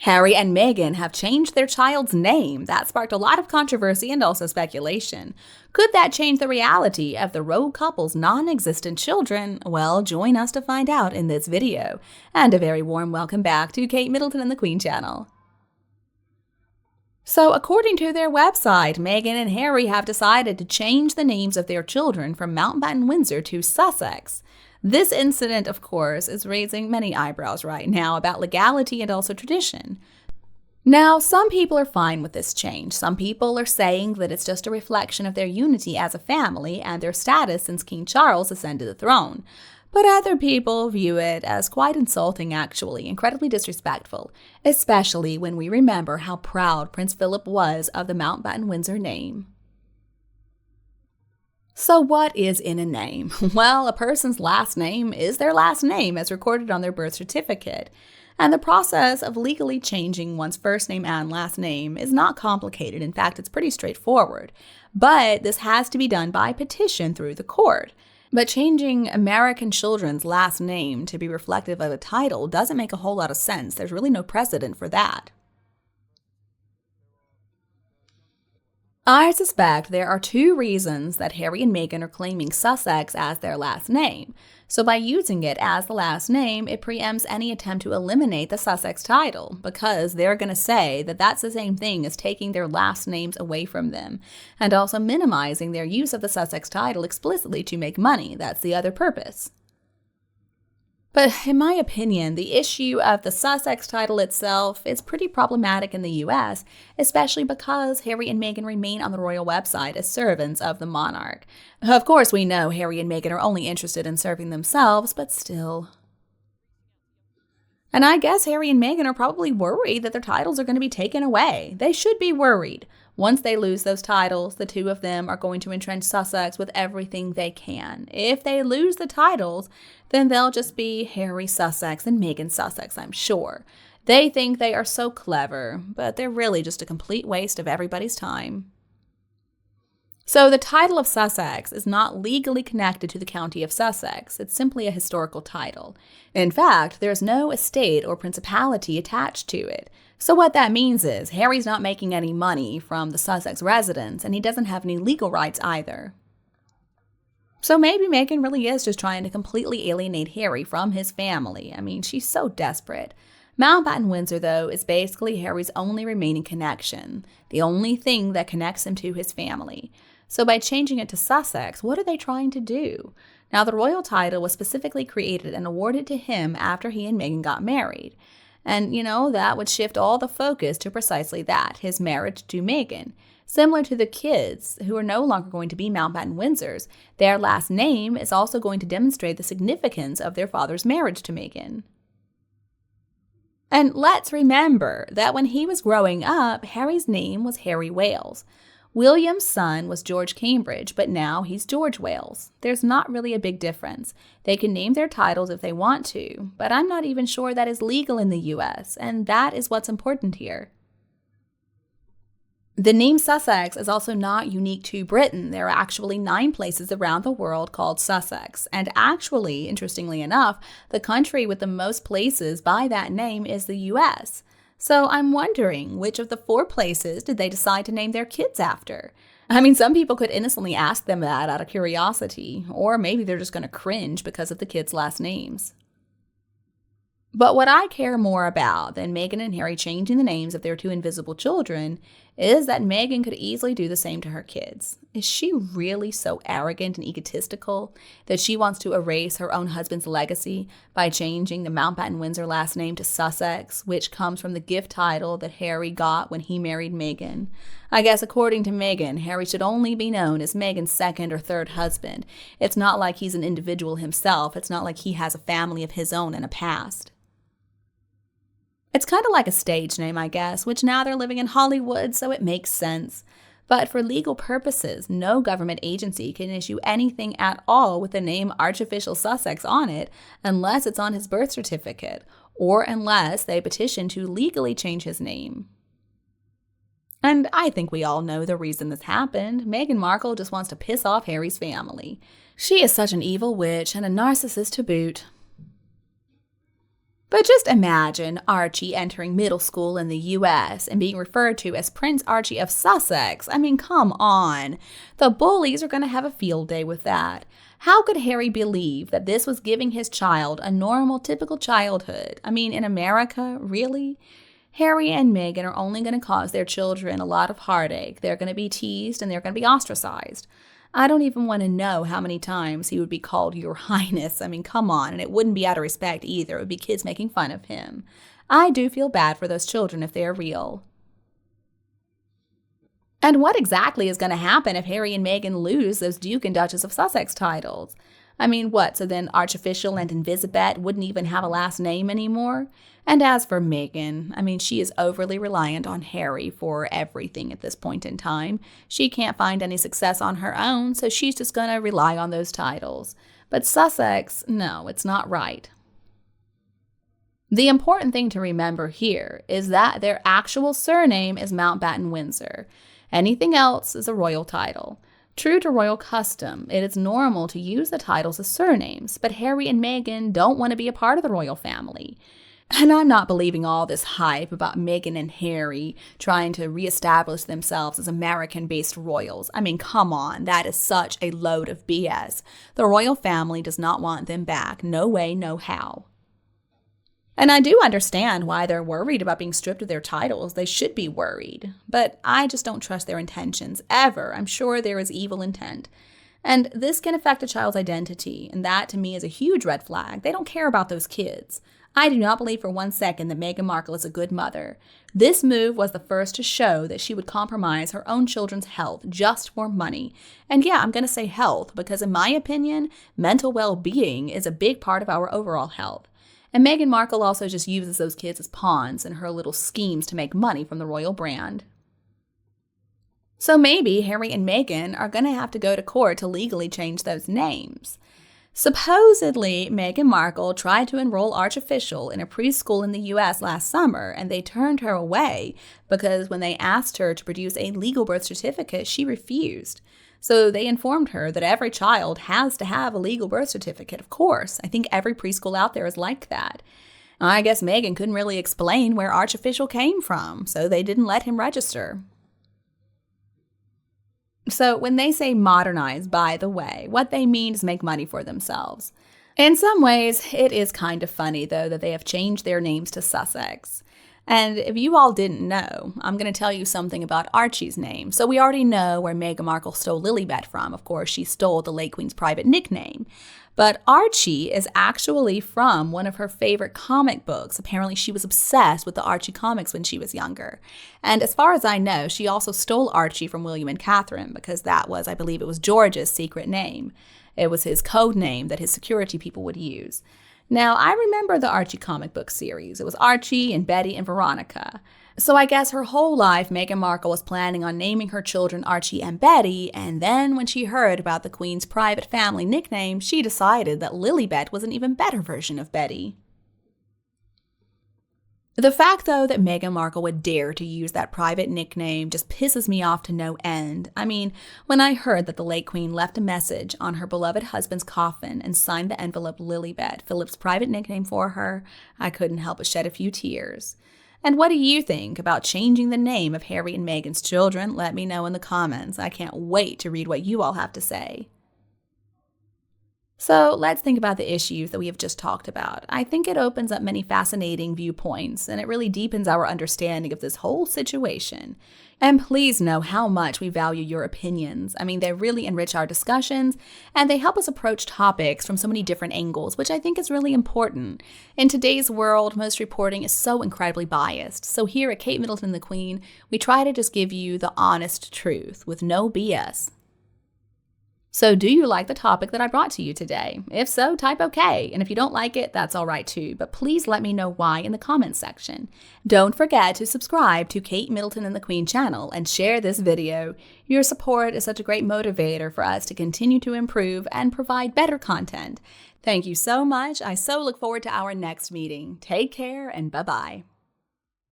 Harry and Meghan have changed their child's name. That sparked a lot of controversy and also speculation. Could that change the reality of the royal couple's non-existent children? Well, join us to find out in this video. And a very warm welcome back to Kate Middleton and the Queen channel. So according to their website, Meghan and Harry have decided to change the names of their children from Mountbatten Windsor to Sussex. This incident, of course, is raising many eyebrows right now about legality and also tradition. Now, some people are fine with this change. Some people are saying that it's just a reflection of their unity as a family and their status since King Charles ascended the throne. But other people view it as quite insulting, actually, incredibly disrespectful, especially when we remember how proud Prince Philip was of the Mountbatten Windsor name. So what is in a name? Well, a person's last name is their last name as recorded on their birth certificate. And the process of legally changing one's first name and last name is not complicated. In fact, it's pretty straightforward. But this has to be done by petition through the court. But changing American children's last name to be reflective of a title doesn't make a whole lot of sense. There's really no precedent for that. I suspect there are two reasons that Harry and Meghan are claiming Sussex as their last name. So by using it as the last name, it preempts any attempt to eliminate the Sussex title, because they're going to say that that's the same thing as taking their last names away from them, and also minimizing their use of the Sussex title explicitly to make money. That's the other purpose. But in my opinion, the issue of the Sussex title itself is pretty problematic in the US, especially because Harry and Meghan remain on the royal website as servants of the monarch. Of course, we know Harry and Meghan are only interested in serving themselves, but still. And I guess Harry and Meghan are probably worried that their titles are going to be taken away. They should be worried. Once they lose those titles, the two of them are going to entrench Sussex with everything they can. If they lose the titles, then they'll just be Harry Sussex and Meghan Sussex, I'm sure. They think they are so clever, but they're really just a complete waste of everybody's time. So the title of Sussex is not legally connected to the county of Sussex. It's simply a historical title. In fact, there's no estate or principality attached to it. So what that means is Harry's not making any money from the Sussex residence, and he doesn't have any legal rights either. So maybe Meghan really is just trying to completely alienate Harry from his family. I mean, she's so desperate. Mountbatten Windsor, though, is basically Harry's only remaining connection, the only thing that connects him to his family. So by changing it to Sussex, what are they trying to do? Now, the royal title was specifically created and awarded to him after he and Meghan got married. And, that would shift all the focus to precisely that, his marriage to Meghan. Similar to the kids, who are no longer going to be Mountbatten Windsors, their last name is also going to demonstrate the significance of their father's marriage to Meghan. And let's remember that when he was growing up, Harry's name was Harry Wales. William's son was George Cambridge, but now he's George Wales. There's not really a big difference. They can name their titles if they want to, but I'm not even sure that is legal in the US, and that is what's important here. The name Sussex is also not unique to Britain. There are actually 9 places around the world called Sussex, and actually, interestingly enough, the country with the most places by that name is the US. So I'm wondering, which of the 4 places did they decide to name their kids after? I mean, some people could innocently ask them that out of curiosity, or maybe they're just going to cringe because of the kids' last names. But what I care more about than Meghan and Harry changing the names of their 2 invisible children is that Meghan could easily do the same to her kids. Is she really so arrogant and egotistical that she wants to erase her own husband's legacy by changing the Mountbatten Windsor last name to Sussex, which comes from the gift title that Harry got when he married Meghan? I guess according to Meghan, Harry should only be known as Meghan's 2nd or 3rd husband. It's not like he's an individual himself. It's not like he has a family of his own and a past. It's kind of like a stage name, I guess, which now they're living in Hollywood, so it makes sense. But for legal purposes, no government agency can issue anything at all with the name Archofficial Sussex on it unless it's on his birth certificate, or unless they petition to legally change his name. And I think we all know the reason this happened. Meghan Markle just wants to piss off Harry's family. She is such an evil witch and a narcissist to boot. But just imagine Archie entering middle school in the US and being referred to as Prince Archie of Sussex. I mean, come on. The bullies are going to have a field day with that. How could Harry believe that this was giving his child a normal, typical childhood? I mean, in America, really? Harry and Meghan are only going to cause their children a lot of heartache. They're going to be teased and they're going to be ostracized. I don't even want to know how many times he would be called Your Highness. I mean, come on. And it wouldn't be out of respect either. It would be kids making fun of him. I do feel bad for those children if they're real. And what exactly is going to happen if Harry and Meghan lose those Duke and Duchess of Sussex titles? I mean, what, so then Archofficial and Invisibet wouldn't even have a last name anymore? And as for Meghan, I mean, she is overly reliant on Harry for everything at this point in time. She can't find any success on her own, so she's just going to rely on those titles. But Sussex, no, it's not right. The important thing to remember here is that their actual surname is Mountbatten-Windsor. Anything else is a royal title. True to royal custom, it is normal to use the titles as surnames, but Harry and Meghan don't want to be a part of the royal family. And I'm not believing all this hype about Meghan and Harry trying to reestablish themselves as American-based royals. I mean, come on, that is such a load of BS. The royal family does not want them back. No way, no how. And I do understand why they're worried about being stripped of their titles. They should be worried. But I just don't trust their intentions, ever. I'm sure there is evil intent. And this can affect a child's identity, and that to me is a huge red flag. They don't care about those kids. I do not believe for 1 second that Meghan Markle is a good mother. This move was the first to show that she would compromise her own children's health just for money. And yeah, I'm going to say health because in my opinion, mental well-being is a big part of our overall health. And Meghan Markle also just uses those kids as pawns in her little schemes to make money from the royal brand. So maybe Harry and Meghan are going to have to go to court to legally change those names. Supposedly, Meghan Markle tried to enroll Archofficial in a preschool in the U.S. last summer, and they turned her away because when they asked her to produce a legal birth certificate, she refused. So they informed her that every child has to have a legal birth certificate, of course. I think every preschool out there is like that. I guess Meghan couldn't really explain where Archofficial came from, so they didn't let him register. So when they say modernize, by the way, what they mean is make money for themselves. In some ways, it is kind of funny, though, that they have changed their names to Sussex. And if you all didn't know, I'm going to tell you something about Archie's name. So we already know where Meghan Markle stole Lilibet from. Of course, she stole the late Queen's private nickname. But Archie is actually from one of her favorite comic books. Apparently, she was obsessed with the Archie comics when she was younger. And as far as I know, she also stole Archie from William and Catherine because that was, I believe it was George's secret name. It was his code name that his security people would use. Now, I remember the Archie comic book series. It was Archie and Betty and Veronica. So I guess her whole life, Meghan Markle was planning on naming her children Archie and Betty, and then when she heard about the Queen's private family nickname, she decided that Lilibet was an even better version of Betty. The fact, though, that Meghan Markle would dare to use that private nickname just pisses me off to no end. I mean, when I heard that the late Queen left a message on her beloved husband's coffin and signed the envelope Lilibet, Philip's private nickname for her, I couldn't help but shed a few tears. And what do you think about changing the name of Harry and Meghan's children? Let me know in the comments. I can't wait to read what you all have to say. So let's think about the issues that we have just talked about. I think it opens up many fascinating viewpoints, and it really deepens our understanding of this whole situation. And please know how much we value your opinions. I mean, they really enrich our discussions, and they help us approach topics from so many different angles, which I think is really important. In today's world, most reporting is so incredibly biased. So here at Kate Middleton the Queen, we try to just give you the honest truth with no BS. So do you like the topic that I brought to you today? If so, type OK. And if you don't like it, that's all right too. But please let me know why in the comments section. Don't forget to subscribe to Kate Middleton and the Queen channel and share this video. Your support is such a great motivator for us to continue to improve and provide better content. Thank you so much. I so look forward to our next meeting. Take care and bye-bye.